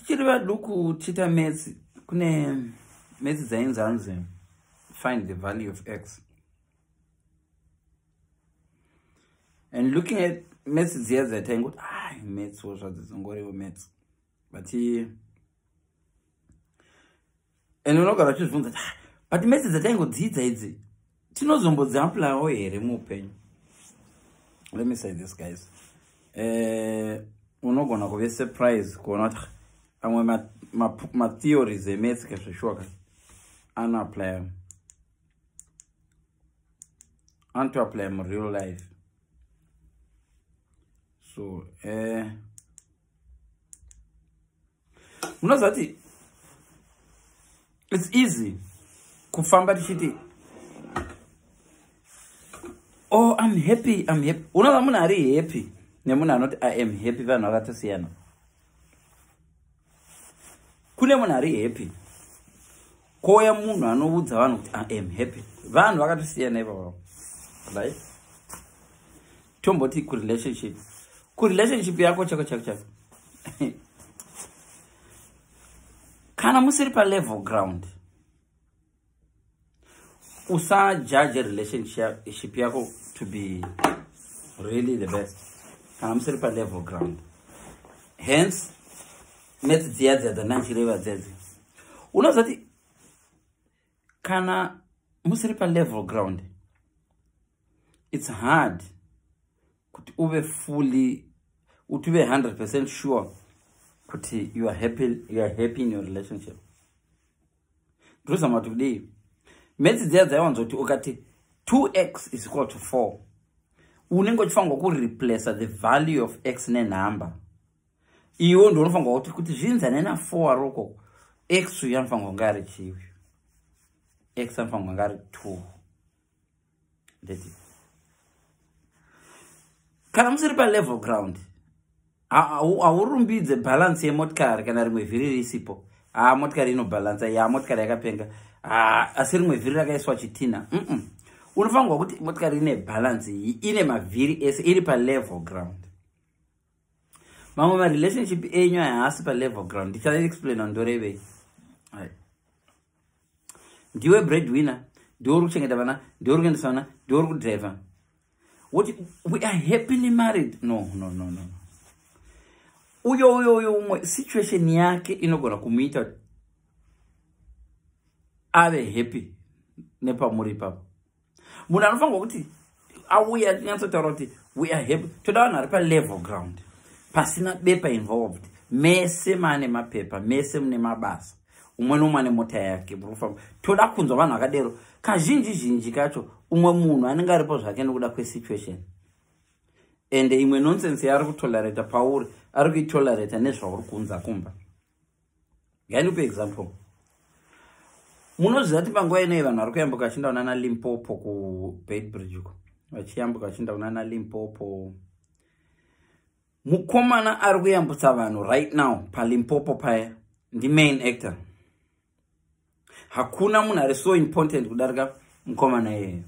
tichiri vaduku tichita maths kune maths dzainzanzi find the value of x. And looking at maths dziya dzataingoti maths wozvadzizongoriwo maths but and unogara uchizvibvunza but maths dzataingodzidza idzi tinozombodziapplywo here muupenyu. Let me say this, guys. Unogona kuve surprise kuona kuti amwe ma-theories emaths kazvishoka anoapply in real life. So unozati it's easy kufamba tichiti oh, I'm happy. Unoza munhu ari happy nemunhu anoti I am happy vanhu vakatosiyana. Kune munhu ari happy koya munhu anoudza vanhu kuti I am happy vanhu vakatosiyana ivavo, right? Tomboti kurelationship yako chako kana musiri level ground usajudge relationship yako to be really the best kana musiri level ground. Hence maths dziya dzananchireva dzedzi unozati kana musiri level ground it's hard kuti uve 100% sure kuti you are happy in your relationship. Ndozama today maths dziya dzaiwanzoti ukati 2x is equal to 4 unenge uchifanirwa kureplace the value of x nenumber. Iwo ndo unofanirwa kuti zvinzane na4 aroko x uyu anofanirwa kunge ari chivi, x anofanirwa kunge ari 2. Ndeti kana musiri level ground aurumbidze balance yemotikari kana rimwe vhiri risipo. Motikari inobalansa, motikari yakapenga, asi rimwe vhiri rakaiswa chitina. Unofanirwa kuti motikari ine balance ine mavhiri ese iri level ground. Mamwe ma-relationship enyu haasi level ground. Ndichaexplaina ndorevei. Ndiwe breadwinner, ndiwe uri kuchengeta vana, ndiwe uri kuendesa vana, ndiwe uri kudriver. What we are happily married? No. Uyo situation yake inogona kumuita ave happy nepamuri papo. Munhu anofanirwa kuti auya nyatsotaura kuti we are happy. Toda vanhu ari level ground pasina bepa involved. Mese mane mapepa, mese mune mabasa, umwe nomwe ane mota yake murikufamba. Toda kunzwa vanhu vakadero kazhinji kacho umwe munhu anenge aripo zvake nekuda kwesituation. And imwe nonsense yaari kutolerata pauri ari kuitolerata nezvauri kunza kumba. Ngainipe example. Munozviziva kuti panguva inoyi vanhu vari kuyambuka vachienda kunana Limpopo kuBeitbridge uko. Vachiyambuka vachienda kunana Limpopo. Mukomana ari kuyambutsa vanhu right now paLimpopo paya ndi main actor. Hakuna munhu ari so important kudarika mukomana yeye.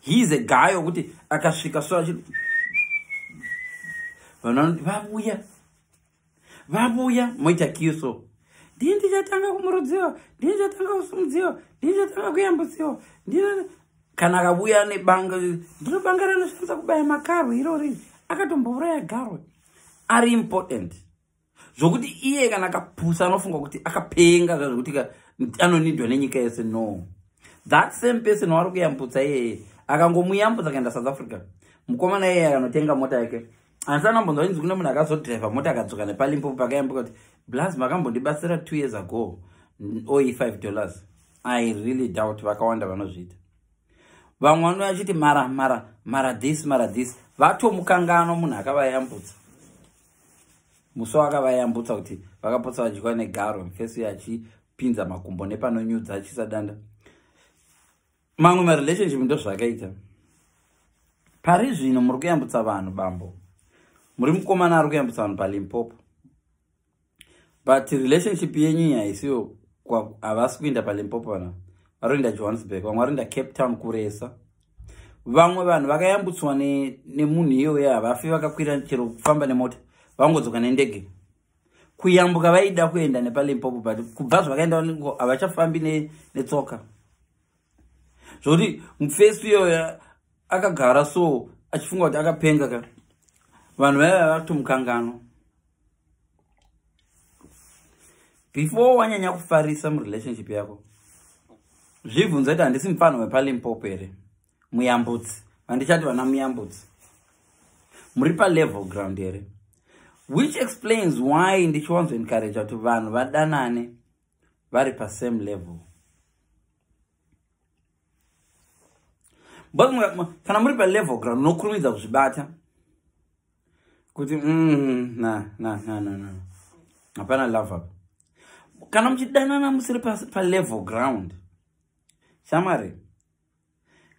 He is a guy who's akasvika so achiti vabuya moita kiso. Ndichatanga kumurudziwa, ndichatanga kusumudziwa, ndichatanga kuyambutsiwa. Kana akabuya nebanga, ndinobanga rinoshandisa kubaya makarwe irori. Akatombouraya garwe. Ari important. Zvokuti iye kana akapusa anofunga kuti akapenga zvokuti anonidwa nenyika yese. No. That same person wari kuyambutsa iye akangomuyambutsa kaenda South Africa. Mukomana iye akanotenga mota yake. Ansana mbonzo inzi kune munhu akazodriver mota akadzoka nepaLimpopo pakayambuka kuti Blas makambondibatsira 2 years ago oi $5. I really doubt vakawanda vanozviita. Vamwe vanoti mara this vatomukangano munhu akavayambutsa. Muso akavayambutsa kuti vakapotsa vachikwa negaro mufesi achipinza makumbo nepanonyudza achisa danda. Mamwe ma-relationship ndo zvakaita. Pari zvino muri kuyambutsa vanhu bambo. Muri mukomana ari kuyambutsa vanhu paLimpopo. But relationship yenyu haisiyo havasi kuenda paLimpopo vana. Varoenda Johannesburg, vamwe varoenda Cape Town kuresa. Vamwe vanhu vakayambutswa nemunhu iyoyo havafi vakakwira chero kufamba nemota. Vangodzoka nendege. kuyambuka vaida kuenda nepaLimpopo but kubva zvakaenda havachafambi netsoka zvokuti mufesi iyoyo akagara so achifunga kuti akapenga ka vanhu vaiva vatomukangano before wanyanya kufarisa murelationship yako zvibvunza kuti handisi mufano wepaLimpopo here muyambutsi handichati vana muyambutsi muri palevel ground here which explains why ndichiwanzoencourage kuti vanhu vadanane vari pasame level but kana muri palevel ground unokurumidza kuzvibata kuti hapana love up kana muchidanana musiri palevel ground shamari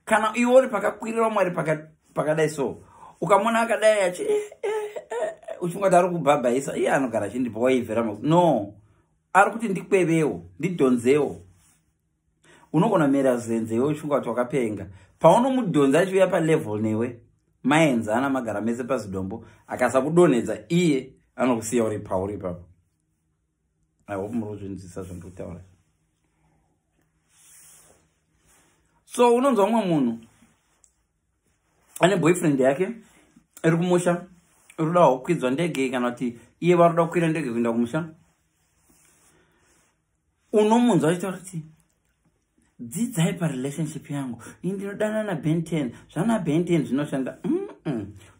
kana iwe uri pakakwirira mwari pakadai so ukamona akadai achi uchingoti ari kubhabhaisa iye anogara achindipa waivhera no ari kuti ndikwevewo ndidhonzewo unogona mera zenzewo uchinga kuti wakapenga paunomudhonza achiuya palevel newe maenzana magara mese pazidombo akasakudonhedza iye anokusiya uri pauri papo aihope muri kuzvinzwisisa zvandikutaura so unonzwa umwe munhu ane boyfriend yake iri kumusha iri kuda kukwidzwa ndege kana kuti iye vari kuda kukwira ndege kuenda kumusha unomunzwa achitaura kuti dzidzai parelationship yangu ini ndinodana naben 10 zvana ben 10 zvinoshanda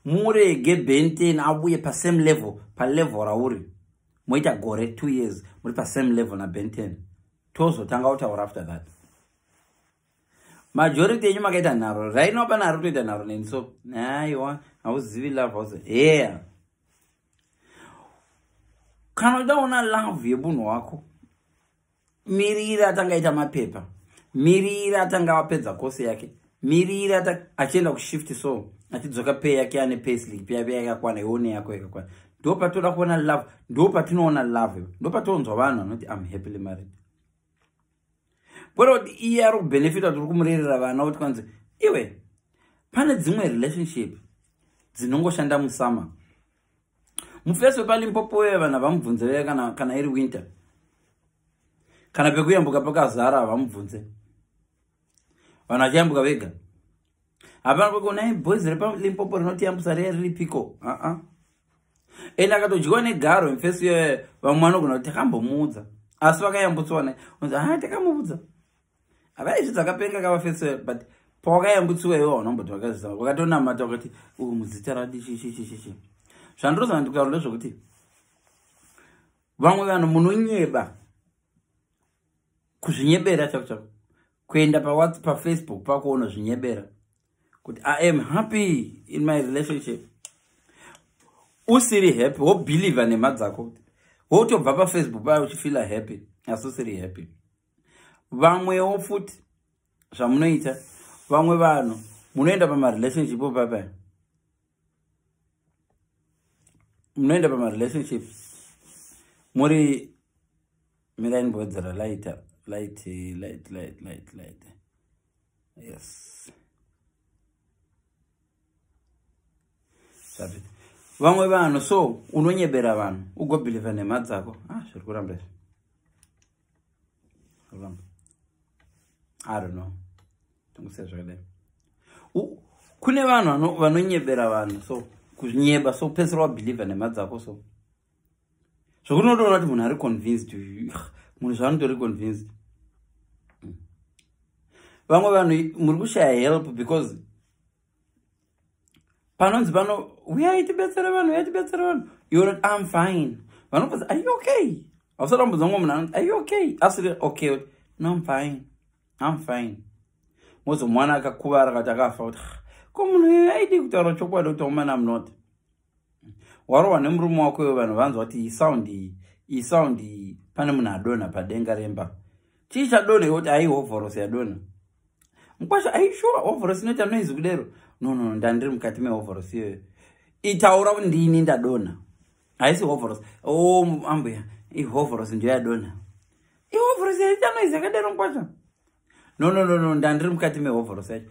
murege ben 10 abuye pasame level palevel rauri moita gore 2 years muri pasame level naben 10 tozotanga kutaura after that majority yenyu makaita nharo raino pana ari kutoita nharo neni so aiwa hauzivi love hause yeah kana udaona love yebunhu wako mirira atangaita mapepa mirira atanga wapedza kosi yake mirira achienda kushift so achidzoka pay yake ane payslip yake yakakwana ione yako yakakwana ndo patoda kuona love ndo patinoona love ndo patonzwa vanhu vanoti I'm happily married but iye ari kubenefita turi kumurerera vana kuti kwanzi iwe pane dzimwe relationship dzinongoshanda musama mufesi wepaLimpopo wewe vanhu vamubvunze kana iri winter kana pekuyambuka pakazara havamubvunze vanhu vachiyambuka vega hapana kwekuona boys repaLimpopo rinotiyambusa riripiko ende akatodyiwa negaro mufesi iyoyo vamwe vanogona kuti takambomuudza asi vakayambutswa naye unzi takamuudza havaizvi dzakapenga kavafesi but pawakayambutsiwa iwo vanomboti vakazisa vakatonamata vakati muzita radichichichichichi zvandiroza ndikutaura ndezvokuti vamwe vanhu munonyeba kuzvinyebera chako chako kuenda pafacebook pakuona zvinyebera kuti I am happy in my relationship usiri happy wobhiliva nema dzako wotobva pafacebook paya uchifila happy asi usiri happy vamwewo futi zvamunoita vamwe vanhu munoenda pamarelationship papaya munoenda pamarelationship muri mirainbodzera light yes sabi vamwe vanhu so unonyebera vanhu ugobhiliva nema dzako zviri kuramba izvi I don't know tongusiya zvakadai kune vanhu vanonyebera vanhu so kuzvinyeba so pesera wabhiliva nema dzako so zvokunotoona kuti munhu ari convinced munhu zvaanotori convinced vamwe vanhu muri kushaya help because panonzi pano uyatibetsera vanhu iwe I'm fine vanobvunza are you okay hausati wambudza mumwe munhu anoti are you okay asiri okay no I'm fine mozo mwana akakuvara kati akafa kuti ko munhu uyu aidi kutaura chokwadi kuti woman I'm not warohwa nemurume wako iwe vanhu vanzwa kuti iyi saundi pane munhu adonha padenga remba chii chadonha kuti ai hovhorosi yadonha mukwasha aishuwa hovhorosi inoita noizi kudero no ndandiri mukati mehovhorosi iyoyo itaura kuti ndini ndadonha haisi hovhorosi ambuya ihovhorosi ndiyo yadonha ihovhorosi yaita noizi yakadero mukwasha no ndandiri mukati mehovhorosi yacho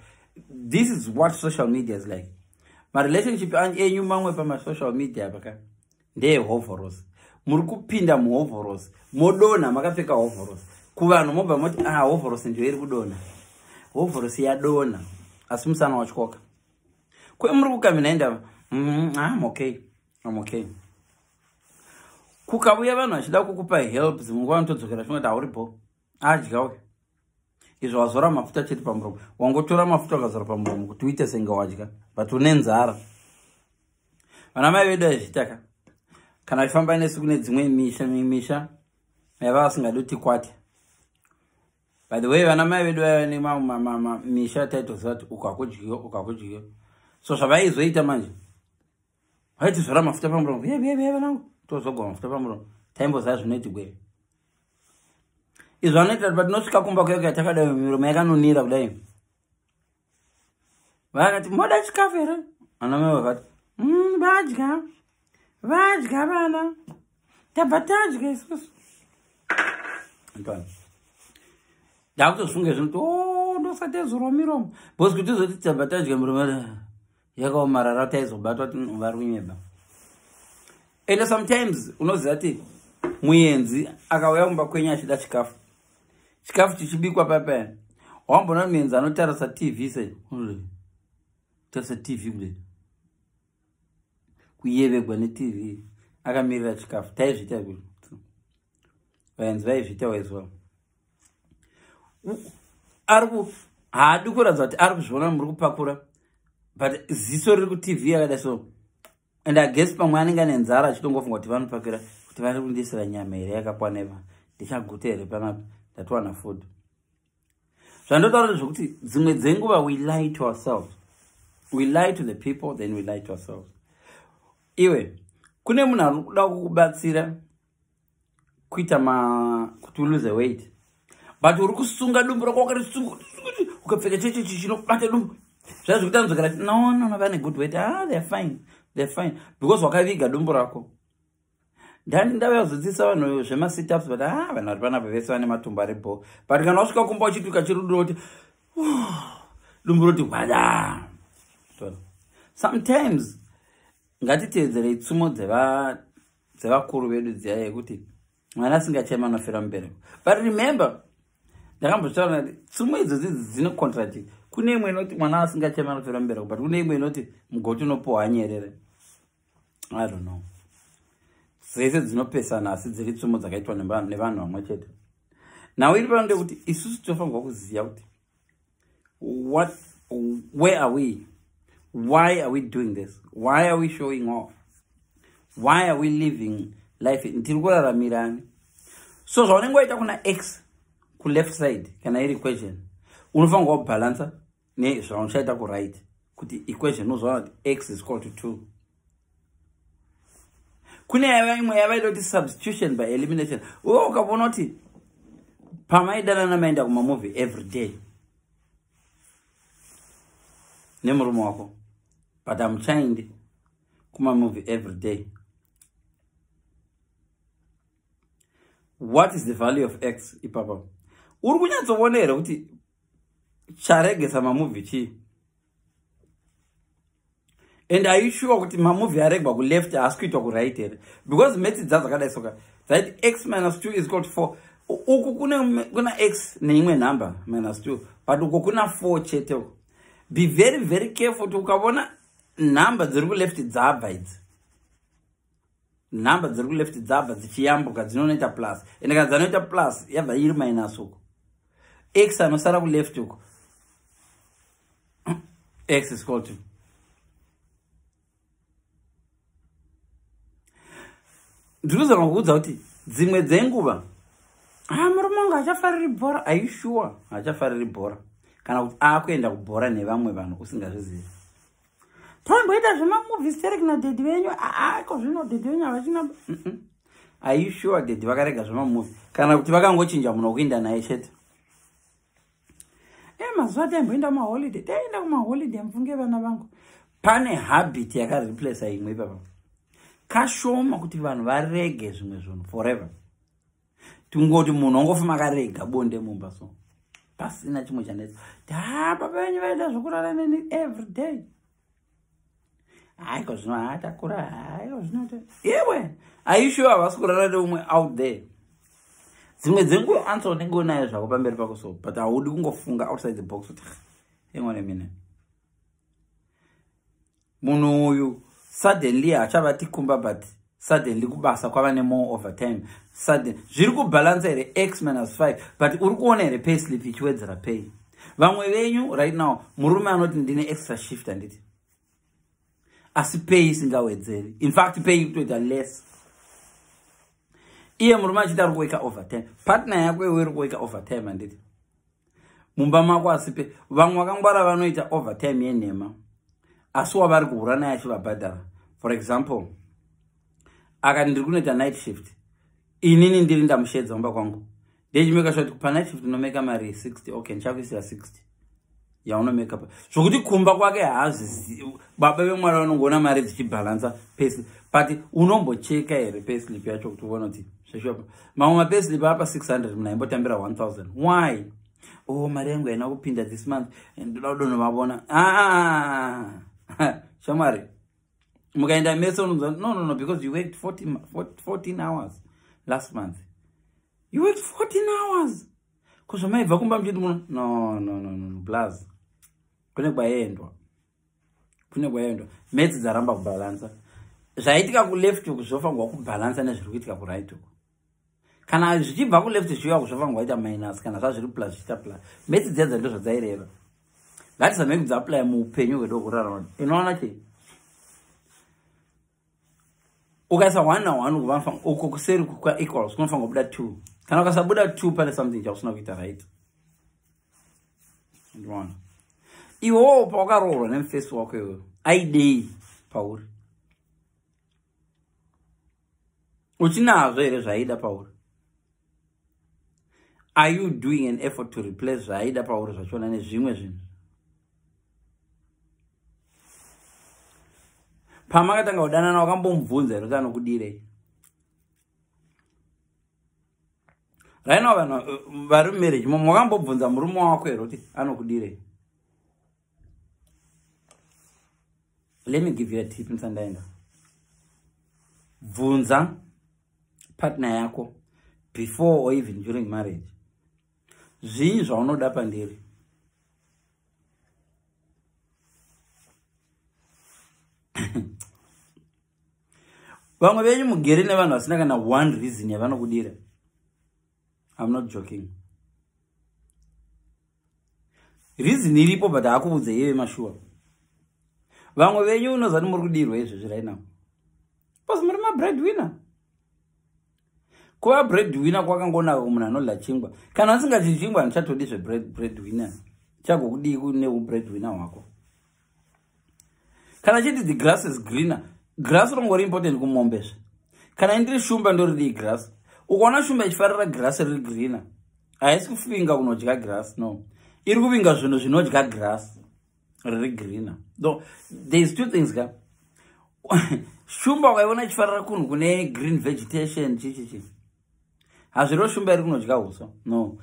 this is what social media is like marelationship enyu mamwe pamasocial media paka ndeyehovhorosi muri kupinda muhovhorosi modona makapfeka hovhorosi kuvanhu mobva moti hovhorosi ndiyo iri kudona hovhorosi yadona asi musana wachikoka kwe muri kukamina I'm okay kukabuya vanhu vachida kukupa help munguva notodzokera tinoti hauripo adya uyu izvo wazora mafuta chete pamuromo wangotora mafuta ukazora pamuromo kuti uite senge wadya but une nzara vana mai vedu vaizvitaka kana vachifamba nesuku nedzimwe misha yava vasingadi kuti kwate. By the way, vana mai vedu vaiva nemisha taitoziva kuti ukakudyiyo so zvavaizoita manje vaiti zora mafuta pamuromo via vanangu tozogwa mafuta pamuromo taimboziva zvinoiti gwere izvo vanoita but tinosvika kumba kweko yatakadai miromo yakanonira kudai vakati moda chikafu here vana mai vakati vadya vana tabva tadya isusu ndakutozvifunga zvinoti ndosatezorwa miromo bcause kuti zoti tabva tadya miromo yakaomarara taizobatwa vari kunyeba. And sometimes unoziva kuti muenzi akauya kumba kwenyu achida chikafu chichibikwa papaya wambona muenzi anotarisa tv sei tarisa tv kudai kuyevegwa netv akamirira chikafu taizvita kuti vaenzi vaizvita waizwa haadi kuratidza kuti ari kuzviona muri kupakura but ziso riri kutv yakadai so and I guess pamwe anenge ane nzara achitongofunga kuti vanopakira kuti vari kundisira nyama here yakakwana iva ndichaguta here panapa ndatowana food zvandotaura zvokuti dzimwe dzenguva we lie to ourselves, we lie to the people, then we lie to ourselves. Iwe kune munhu ari kuda kukubatsira kuita kuti lose weight but uri kusunga dumbu rako wakarisunga ukapfeka cheche chinobata dumbu zvazvikuita nzokera no vane good weight they're fine because wakaviga dumbu rako. Ndani ndava kuzodzisa vanhu zvema-sit-ups but vanhu vari panapa vese vane matumbu aripo but kana wasvika kumba uchituka chirudo kuti dumbu roti gwada. Sometimes ngatiteedzerei tsumo dzevakuru vedu dziya yekuti mwana asingachema anofira mubereko. But remember, ndakambotaura kuti tsumo idzodzi dzinocontradict. Kune imwe inoti mwana asingachema anofira mubereko but kune imwe inoti mugoti unopohwa nyerere. I don't know. Dzese dzinopesana asi dziri tsumo dzakaitwa nevanhu vamwe chete. Now iri pano ndekuti isusu tinofanirwa kuziva kuti where are we? Why are we doing this? Why are we showing off? Why are we living life? Ndiri kuraramira. So zvaunenge waita kuna x ku left side kana iri equation unofanirwa kubalansa nezvauchaita ku right kuti equation unoziva kuti x is equal to 2. Kune imwe yavaita kuti substitution by elimination. Ukabona kuti pamaidanana maenda kumamovie every day nemurume wako but hamuchaindi kumamovie every day. What is the value of x ipapa? Uri kunyatsoona here kuti charegesa mamovie chii? And are you sure kuti mamovie aregwa ku left haasi kuitwa ku right here? Because maths dzakadai soka that x minus 2 is equal to 4. Uku kuna x neimwe number minus 2 but uku kuna 4 chete uku. Be very very careful kuti ukabona number dziri ku left dzabva idzi. Number dziri ku left dzabva dzichiyambuka dzinoita plus. And kana dzanoita plus yabva iri minus uku. X anosara ku left uku. X is equal to ndikuzama kuudza kuti dzimwe dzenguva murume wangu hachafariri bhora. Are you sure hachafariri bhora kana kuti akuenda kubhora nevamwe vanhu usingazvizivi? Taimboita zvemamovies tiri kuna dhedhi venyu ko zvino dhedhi venyu havachina. Are you sure dhedhi vakarega zvemamovie kana kuti vakangochinja munhu wokuenda naye chete? Mazuva taimboenda kumaholiday, taenda kumaholiday mufunge vana vangu pane habit yakareplace imwe ipapa. Kashoma kuti vanhu varege zvimwe zvinhu forever. Tungoti munhu angofuma akarega bonde mumba so pasina chimwe chanetsa. Baba venyu vaita zvokurara neni every day. Ko zvino hatakura ko zvinoita iwe Are you sure havasi kurara neumwe out there? Dzimwe dzenguva answer unenge unayo zvako pamberi pako so, but haudi kungofunga outside the box kuti hang on a minute. Munhu uyu suddenly hachavati kumba, but suddenly kubasa kwava nemore overtime. Suddenly zviri kubalance here x minus 5, but uri kuona here pay slip ichiwedzera pay. Vamwe venyu right now murume anoti ndine extra shift handiti, asi pay isingawedzeri. In fact pay ikutoita less. Iye murume achida ari kuweka overtime, partner yako iwe iri kuweka overtime handiti, mumba mako asipe. Vamwe vakangwara vanoita overtime yenhema, asi wavari kuhura naye achivabhadhara. For example, akati ndiri kunoita night shift, inini ndiri ndamushedza mumba kwangu, ndechimeka sure kuti pa night shift unomeka mari 60, okay ndichakuisira 60 yaunomeka pa, zvokuti kumba kwake haazvizivi. Baba vemwari vanongoona mari dzichibalansa payslip, but unombocheka here payslip yacho kuti uone kuti zveshopa. Mamwe mapayslip apa 600 munhu aimbotambira 1000. Why? Oh, mari yangu haina kupinda this month ndoda kudonhovavona. Shamwari mukaenda mese unonzwa no because you worked 14 hours last month. You worked 14 hours. Because maibva kumba muchiti muno no plus kune kwaendwa metse dzaramba kubalansa. Zvaitika kuleft kuzofangwa kubalansa nezviri kuitika kuright uko. Kana zvichibva kuleft zvichiuya kuzofangwa kuita minus, kana zvazviri plus zvichiita plus. Metse dzedza ndo zvadzaireva. Ngatizame kudziapply muupenyu hwedu hwekurarama. Inoona chii? Ukaisa 1 na 1 kuvanfa uko kuseri kwa equals kunofanwa kubuda 2. Kana ukasabuda 2 pane something chausina kuita right. Ndivona. Iwo pawakaroorwa nemuface wako iwe aidei pauri? Uchinazvo here zvaida pauri? Are you doing an effort to replace zvaida pauri zvachona nezvimwe zvinhu? Pamakatanga kudanana wakambomubvunza here kuti anokudirei? Right now vanhu vari mumarriage mwakambobvunza murume wako here kuti anokudirei? Let me give you a tip nsandaenda. Bvunza partner yako before or even during marriage. Zvinhu zvaunoda pandiri? Vamwe venyu mugere nevanhu vasina kana one reason yavanokudira. I'm not joking. Reason iripo but hakubudze iwe mashua. Vamwe venyu unoziva kuti muri kudirwa izvezvi right now. Because muri breadwinner. Kuva breadwinner kwakangonaka kumunhu anodla chingwa. Kana asingadyi chingwa handichatodi breadwinner. Chagokudii kune breadwinner wako. Kana chiti the grass is greener. Grass rongori important kumombezve. Kana indiri shumba ndoridi grass. Ukaona shumba ichifarira grass riri greener, haisi kufinga kunodya grass, no. Iri kuvinga zvinhu zvinodya grass riri greener. So there's two things ga. Shumba ukaiona ichifarira kunhu kune green vegetation chichichi. Hazviro shumba iri kunodya uswa, no.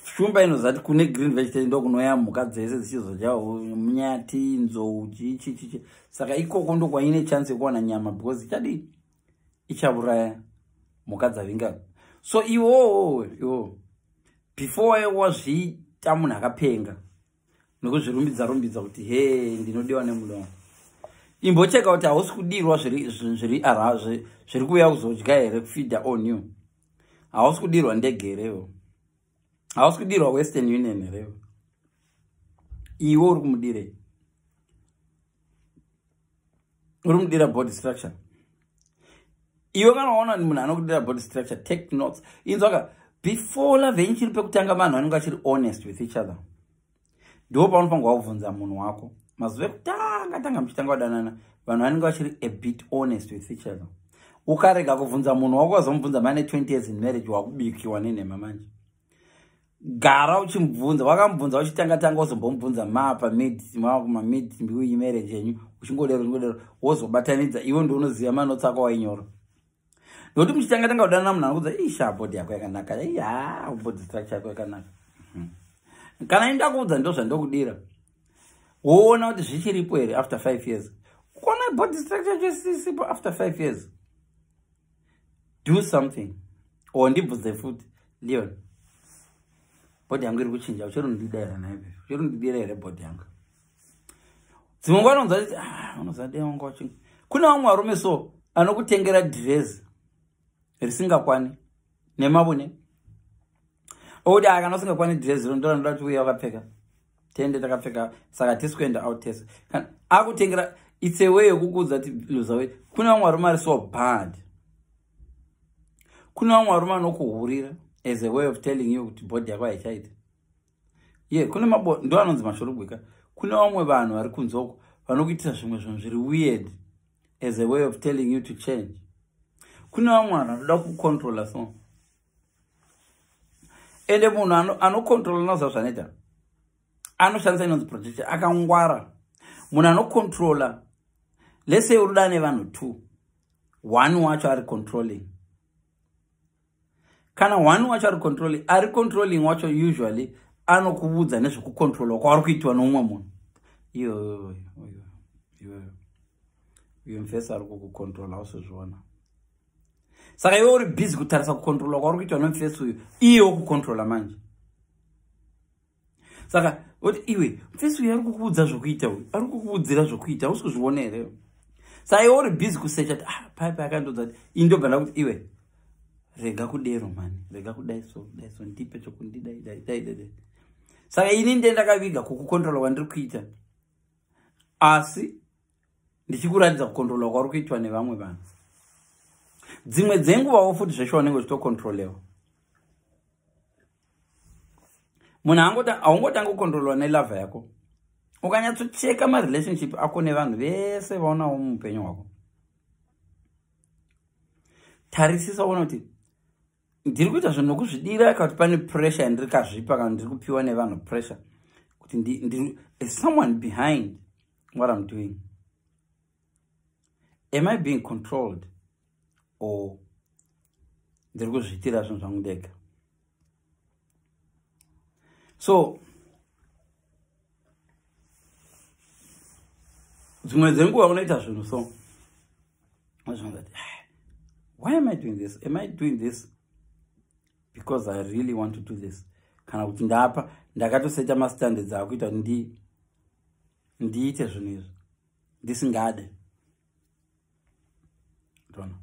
Shumba inoziva kuti kune green vegetation ndo kunoya mhuka dzese dzichizodya munyati, nzou, chichichi. Saka ikoko ndo kwaine chance yekuwana nyama because ichadii? Ichauraya mhuka dzavinga. So iwo before wazviita munhu akapenga nokuzvirumbidza kuti he ndinodiwa nemunomo, imbocheka kuti hausi kudirwa zviri kuuya kuzodya here kufeeda on you. Hausi kudirwa ndege herewo, hausi kudirwa Western Union herewo. Iwo uri kumudirei? Uri kumudira body structure. Iwe kana waona munhu anokudira body structure, take notes. Inzwaka before la venture pekutanga vanhu vanenge vachiri honest with each other. Ndo paunofanirwa kubvunza munhu wako. Mazuva ekutanga muchitanga kudanana, vanhu vanenge vachiri a bit honest with each other. Ukarega kubvunza munhu wako wazomubvunza mane 20 years in marriage wakubikiwa nenhema manje. Gara uchimubvunza, wakamubvunza uchitanga uzombomubvunza mapa mid mbiwi marriage yenyu uchingodero wozobatanidza iwe ndo unoziva manotsi ako wainyora. Nokuti muchitanga kudanana munhu anokudza isha body yako yakanaka, body structure yako yakanaka. Kana enda kuudza ndo zvandokudira, woona kuti zvichiripo here after 5 years. Ukaona body structure just simple after 5 years. do something. Or ndibvunze futhi Leon. Body yangu iri kuchinja uchero ndidira naye. Uchero ndidira ere body yangu. Dzimongwana unzati unozade wangu wachinga. Kuna vamwe varume so anokutengera dress risingakwani nemabune. Odi akanosingakwani dress ndo ndati uya wakapfeka. Tende takapfeka saka tisikuenda out test. Akutengera it's a way yokukudza ti loser way. Kuna vamwe varume ari so bad. Kuna vamwe varume anokuhurira as a way of telling you kuti body yako haichaita. Kuna ndo anonzi mashorogweka. Kuna vamwe vanhu vari kunzoko vanokuitira zvimwe zvinhu zviri weird as a way of telling you to change. Kuna vamwe vanhu vanoda kucontrola so. Ende munhu anocontrola nazva zvanoita anoshandisa inonzi projection akangwara. Munhu anocontrola, let's say uri da nevanhu 2, one wacho ari controlling. Kana one wacho ari controlling wacho usually anokuvudza nezvekucontrola kwaari kuitwa nomumwe munhu. Iyo mfesa ari kukucontrola usozviona. Saka iwe uri busy kutarisa kucontrola kwaari kuitwa nomfesa uyu iye wokucontrola manje. Saka iwe mfesa uyu ari kukuudza zvokuita uyu ari kukuudzira zvokuita usozviona here. Saka iwe uri busy kusearcha kuti paipai akandodza kuti indobva kuti iwe rega kudero mani, rega kudai so ndipe chokundidai. Saka ini ndiye ndakaviga kukucontrola kwandiri kuita. Asi ndichikuratidza kucontrola kwari kuitwa nevamwe vanhu. Dzimwe dzenguvawo futi zveshe wanenge uchitocontrolewa. Munhu haungotangi kucontrolwa nelava yako. Ukanyatsocheka marelationship ako nevanhu vese vaonawo muupenyu hwako. Tarisisa uone kuti ndiri kuita zvinhu nokuzvidira kana kuti pane pressure yandiri kazvipa kana ndiri kupiwa nevanhu pressure kuti is someone behind what I'm doing. Am I being controlled or ndiri kuzviitira zvinhu zvangu ndega? So dzimwe dzenguva unoita zvinhu so why am I doing this? Am I doing this because I really want to do this? Kana kuti ndapa ndakatoseta mastandards akuita ndiite zvinhu izvi ndisingade. Ndona.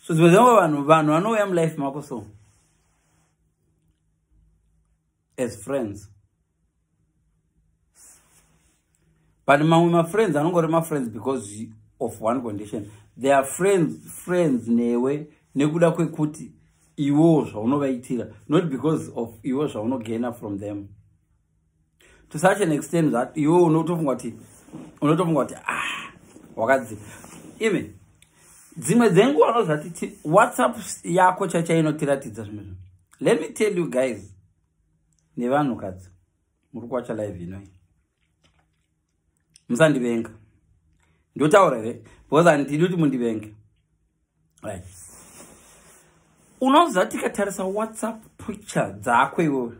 So dzimwe dzenguva vanhu vanouya mulife mako so as friends. But my friends are not my friends because of one condition. They are friends newe nekuda kwekuti iwo zvaunovaitira, not because of iwo zvaunogaina from them. To such an extent that iwo unotofunga kuti wakadzi. Even dzimwe dzenguva unozati WhatsApp yako chainotiratidza zvimwe. Let me tell you guys, nevanhu kadzi muri kuwacha live inoi. Musandivenga. Ndotaura here because handidi kuti mundivenge. Right. Unozati katarisa WhatsApp picture dzako iwewe.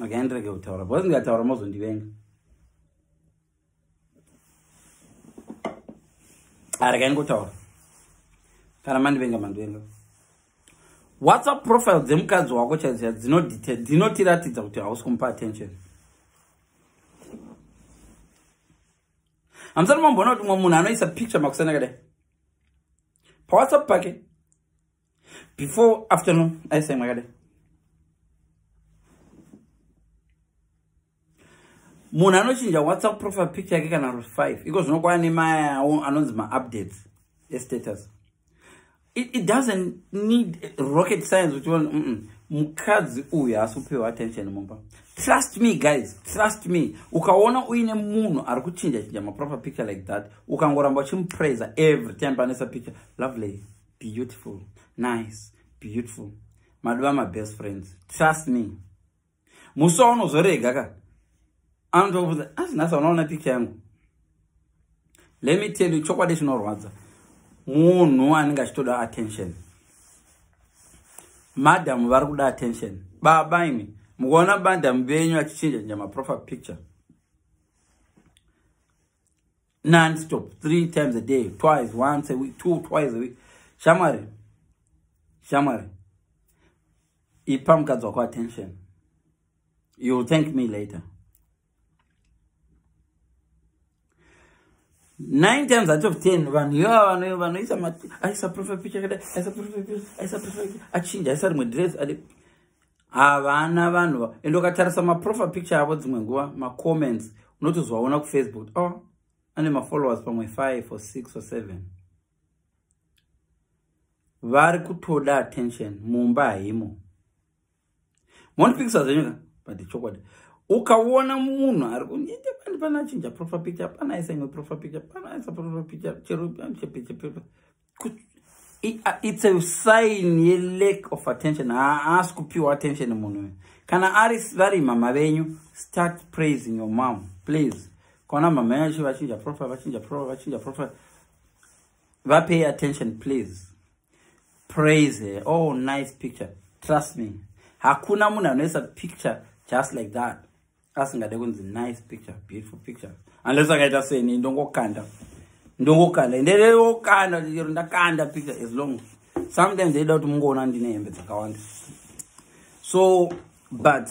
Okay, ndirege kutaura because ndikataura mozondivenga. Arega ngotaura. Kana mandivenga. WhatsApp profile dzemukadzi wako chaidzo dzinotiratidza kuti hausi kumupa attention. Hamusati mamboona kuti mumwe munhu anoisa picture makusana kadai paWhatsApp pake before afternoon aisa imwe kadai. Munhu anochinja WhatsApp profile picture yake kana 5 iko zvinokwana nemaya anonzi ma-updates estatus. It doesn't need rocket science which one mukadzi uyu haasi kupiwa attention mumba. Trust me guys, trust me. Ukaona uine munhu ari kuchinja ma proper picture like that, ukangoramba uchimupraise every time panesa picture, lovely, beautiful, nice, beautiful. Maduva my best friends. Trust me. Muso unozorega ka. Andovuza, nasa unaona picture yangu. Let me tell you chokwadi chinorwadza. Munhu anenge achitoda attention. Madam vari kuda attention. Baba imi mukaona madam venyu achichinja ma profile picture, non-stop, 3 times a day, twice, once a week, twice a week. Shamari, ipa mukadzi wako attention. You'll thank me later. 9 times out of 10, aisa profile picture, achinja, aisa rimwe dress, havana vanhu. Endo ukatarisa maprofile picture avo dzimwe nguva, macomments, unotozvaona kuFacebook. Oh, ane mafollowers pamwe 5 or 6 or 7. Vari kutoda attention, mumba haimo. Monopikisa zvenyuka, but chokwadi. Ukaona munhu ari kunyeja pana chinja profile picture, pana aisa imwe profile picture, pana aisa profile picture, it's a sign ye lack of attention. Ask kupiwa attention munhu. Kana ari vari mama venyu, start praising your mom, please. Kona mama yachi vachinja profile. Pay attention, please. Praise her. Oh, nice picture. Trust me. Hakuna munhu anoisa picture just like that. Asingade kunzi nice picture, beautiful picture. Unless akaita seni ndongokanda ndakanda picture as long. Sometimes they don't mungoona ndine hembe dzakawanda. So, but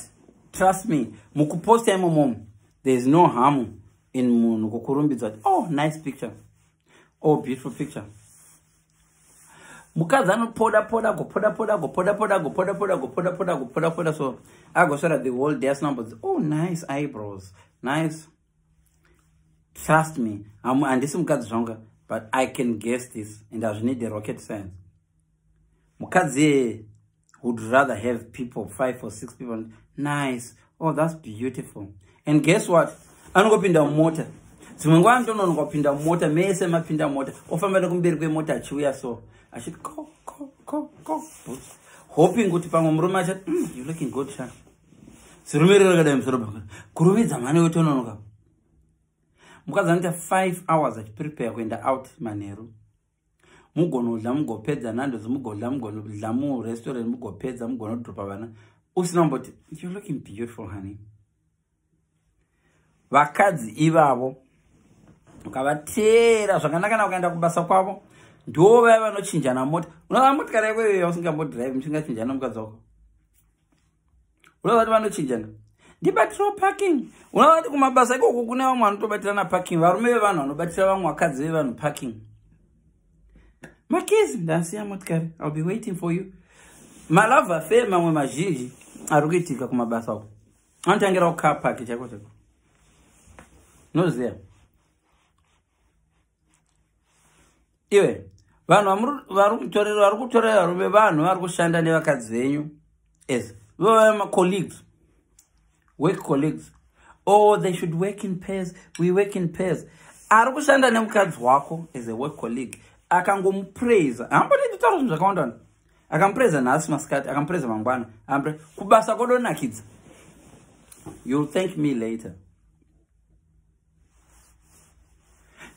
trust me, mukuposta imomo, there is no harm in munhu kukurumbidza. Oh, nice picture. Oh, beautiful picture. Mukadzi anopoda so I go so that the whole day's numbers. Oh, nice eyebrows, nice. Trust me, and this mukadzi zvanga, but I can guess this, and I need the rocket science. Mukadzi would rather have people 5 or 6 people. Nice. Oh, that's beautiful. And guess what? Anongopinda mota. Zimengwa ndono anongopinda mota, mese mapinda mota. Ofambele kumberi kwe mota achiuya so. I should go. Hoping kuti pamwe murume achati, you looking good, sha. Sirumirira kada msoro. Kurumidza mane utononoka. Mukadzi anoita 5 hours achiprepare kuenda out manheru. Mugonodla mugopedza nando mugodla mugonodla mu restaurant mugopedza mugonodropa vana. Usina mboti, you looking beautiful, honey. Vakadzi ivavo ukavatera zvakanaka na ukaenda kubasa kwavo. Ndo vaya vanochinjana mota. Unoona motikari yako iyo usingambodrive muchingachinjana mukadzi wako. Unoona kuti vanochinjana. Ndibatira parking. Unoona kuti kumabasa ikoko kune vamwe vanotobatirana parking. Varume vevanhu vanobatira vamwe vakadzi vevanhu parking. Makizi ndasiya motikari. I'll be waiting for you. Malava fe mamwe mazhinji ari kuitika kumabasa uko. Anotangira kucar park chako. Noziya. Iwe vanhu vari kutorera varume vanhu vari kushanda nevakadzi venyu as colleagues, work colleagues. Oh, they should work in pairs. We work in pairs. Ari kushanda nemukadzi wako as a work colleague. Akangomupraise. Hamboni nditaura zvinhu zvakawanda. Akamupraise nhasi masikati, akamupraise mangwana. Kubasa kodonakidza. You'll thank me later.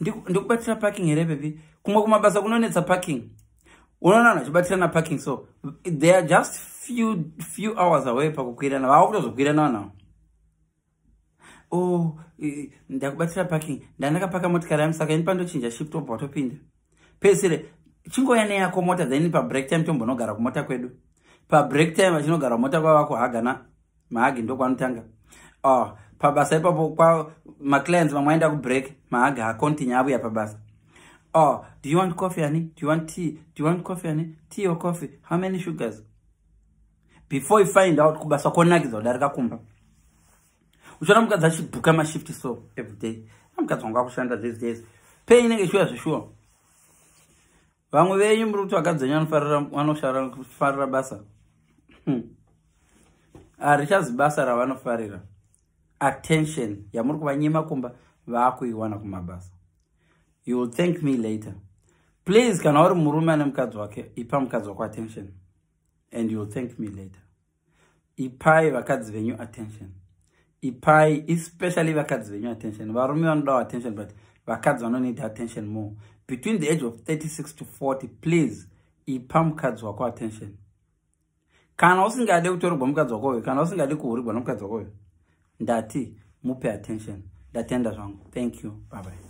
Ndikubatira parking here baby. Kumwe kumabasa kunonetsa parking. Unoona vachibatirana parking, so they are just few hours away pakukwirana. Vakutozokwirana now. Oh, ndakubatira parking. Ndakapaka motikari yangu saka inipandochinja shift obva watopinda. Pesire chingoya neyako mota then pa break time tombonogara kumota kwedu. Pa break time achinogara mota kwako hagana mahagi ndo kwanotanga. Oh, pabasa ipapo kwa ma clients vamwaenda ku break mahaga ha continue abuya pabasa. Oh, do you want coffee, honey? Do you want tea? Do you want coffee, honey? Tea or coffee? How many sugars? Before you find out, kubasa konakiza udarika kumba. Ushona mukadzi achibhuka mashift so every day. Mukadzi wanga kushanda these days. Pay inenge sure. Vamwe venyu muri kuti vakadzenya vanofarira basa. Arichazi basa ravanofarira. Attention yamuri kuvanyima kumba vakuiwana kumabasa. You will thank me later. Please, kana uri murume ane mukadzi wake, ipa mukadzi wako attention. And you will thank me later. Ipai vakadzi venyu attention. Ipai, especially vakadzi venyu attention. Varume vanoda attention, but vakadzi vano need attention more. Between the age of 36 to 40, please, ipa mukadzi wako attention. Kana usingade kutorogwa mukadzi wako, kana usingade kuhurigwa nomukadzi wako, ndati mupe attention. Ndatenda zvangu. Thank you. Bye bye.